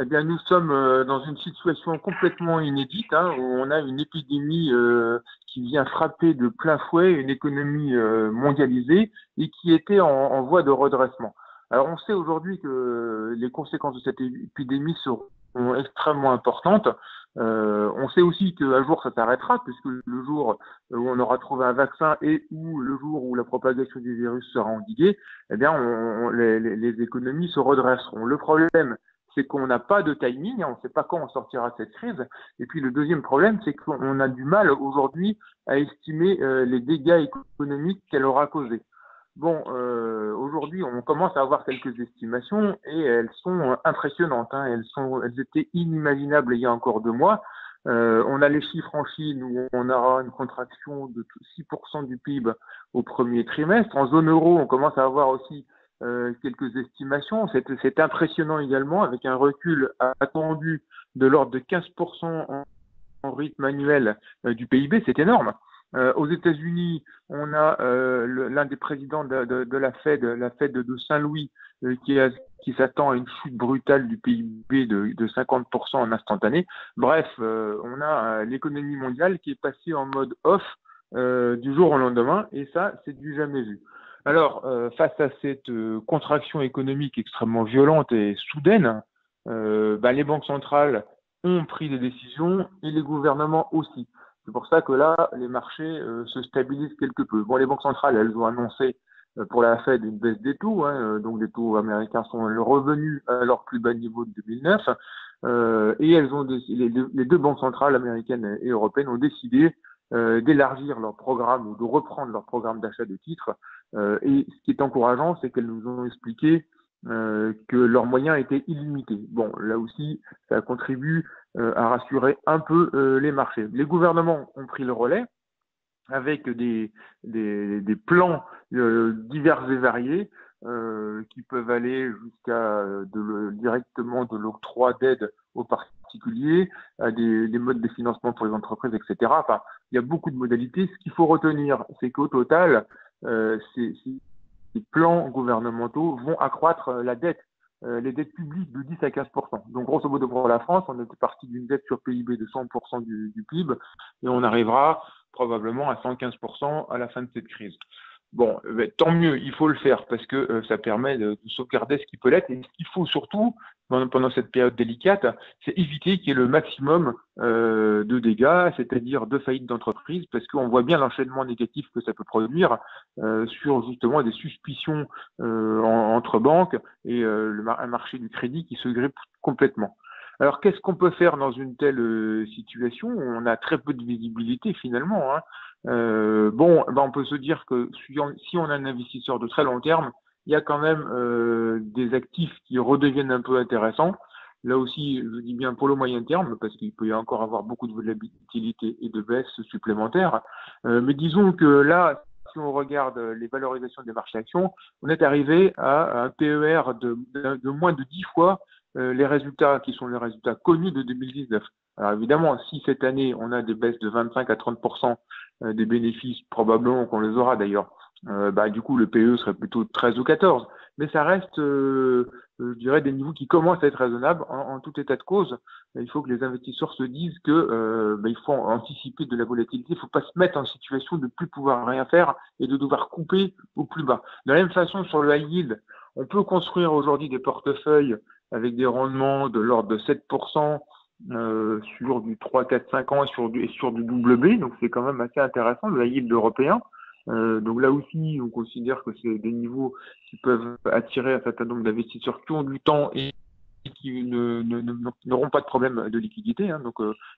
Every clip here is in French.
Eh bien, nous sommes dans une situation complètement inédite, hein, où on a une épidémie qui vient frapper de plein fouet une économie mondialisée et qui était en voie de redressement. Alors, on sait aujourd'hui que les conséquences de cette épidémie seront extrêmement importantes. On sait aussi qu'un jour, ça s'arrêtera, puisque le jour où on aura trouvé un vaccin et où le jour où la propagation du virus sera endiguée, eh bien, les économies se redresseront. Le problème, c'est qu'on n'a pas de timing, hein, on ne sait pas quand on sortira de cette crise. Et puis le deuxième problème, c'est qu'on a du mal aujourd'hui à estimer les dégâts économiques qu'elle aura causés. Bon, aujourd'hui, on commence à avoir quelques estimations et elles sont impressionnantes, hein. Elles étaient inimaginables il y a encore 2 mois. On a les chiffres en Chine où on aura une contraction de 6% du PIB au premier trimestre. En zone euro, on commence à avoir aussi quelques estimations. C'est impressionnant également avec un recul attendu de l'ordre de 15% en rythme annuel du PIB. C'est énorme. Aux États-Unis, on a l'un des présidents de la Fed de Saint-Louis, qui s'attend à une chute brutale du PIB de 50% en instantané. Bref, on a l'économie mondiale qui est passée en mode off du jour au lendemain, et ça, c'est du jamais vu. Alors, face à cette contraction économique extrêmement violente et soudaine, les banques centrales ont pris des décisions et les gouvernements aussi. C'est pour ça que là, les marchés se stabilisent quelque peu. Bon, les banques centrales, elles ont annoncé pour la Fed une baisse des taux, hein, donc les taux américains sont revenus à leur plus bas niveau de 2009, et les deux banques centrales américaines et européennes ont décidé d'élargir leur programme ou de reprendre leur programme d'achat de titres. Et ce qui est encourageant, c'est qu'elles nous ont expliqué que leurs moyens étaient illimités. Bon, là aussi, ça contribue à rassurer un peu les marchés. Les gouvernements ont pris le relais avec des plans divers et variés qui peuvent aller jusqu'à directement de l'octroi d'aide aux particuliers, à des modes de financement pour les entreprises, etc. Enfin, il y a beaucoup de modalités. Ce qu'il faut retenir, c'est qu'au total, ces plans gouvernementaux vont accroître la dette, les dettes publiques de 10 à 15%. Donc, grosso modo, pour la France, on était parti d'une dette sur PIB de 100% du PIB et on arrivera probablement à 115% à la fin de cette crise. Bon, tant mieux, il faut le faire parce que ça permet de sauvegarder ce qui peut l'être. Et ce qu'il faut surtout, pendant cette période délicate, c'est éviter qu'il y ait le maximum de dégâts, c'est-à-dire de faillites d'entreprises, parce qu'on voit bien l'enchaînement négatif que ça peut produire sur justement des suspicions entre banques et un marché du crédit qui se grippe complètement. Alors, qu'est-ce qu'on peut faire dans une telle situation? On a très peu de visibilité finalement, hein. On peut se dire que si on a un investisseur de très long terme, il y a quand même des actifs qui redeviennent un peu intéressants. Là aussi, je dis bien pour le moyen terme, parce qu'il peut y encore avoir beaucoup de volatilité et de baisse supplémentaires. Mais disons que là, si on regarde les valorisations des marchés actions, on est arrivé à un PER de moins de 10 fois les résultats qui sont les résultats connus de 2019. Alors évidemment, si cette année on a des baisses de 25 à 30% des bénéfices, probablement qu'on les aura d'ailleurs, du coup le PE serait plutôt 13 ou 14. Mais ça reste, je dirais, des niveaux qui commencent à être raisonnables en tout état de cause. Il faut que les investisseurs se disent que il faut anticiper de la volatilité. Il ne faut pas se mettre en situation de ne plus pouvoir rien faire et de devoir couper au plus bas. De la même façon, sur le high yield, on peut construire aujourd'hui des portefeuilles avec des rendements de l'ordre de 7% sur du 3, 4, 5 ans et sur du double B. Donc c'est quand même assez intéressant, le high yield européen. Donc là aussi, on considère que c'est des niveaux qui peuvent attirer un certain nombre d'investisseurs qui ont du temps et qui n'auront pas de problème de liquidité, hein, donc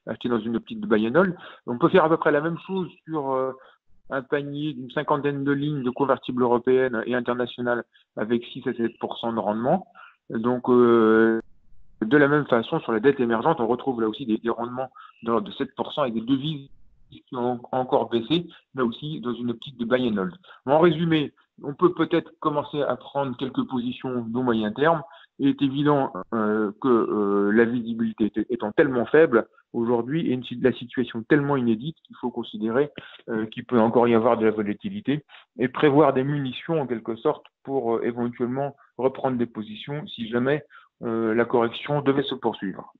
acheter dans une optique de buy and hold. On peut faire à peu près la même chose sur un panier d'une cinquantaine de lignes de convertibles européennes et internationales avec 6 à 7% de rendement. Donc, de la même façon, sur la dette émergente, on retrouve là aussi des rendements de l'ordre de 7% avec des devises qui ont encore baissé, mais aussi dans une optique de buy and hold. En résumé, on peut peut-être commencer à prendre quelques positions de moyen terme. Il est évident que la visibilité étant tellement faible aujourd'hui et la situation tellement inédite qu'il faut considérer qu'il peut encore y avoir de la volatilité et prévoir des munitions en quelque sorte pour éventuellement reprendre des positions si jamais la correction devait se poursuivre.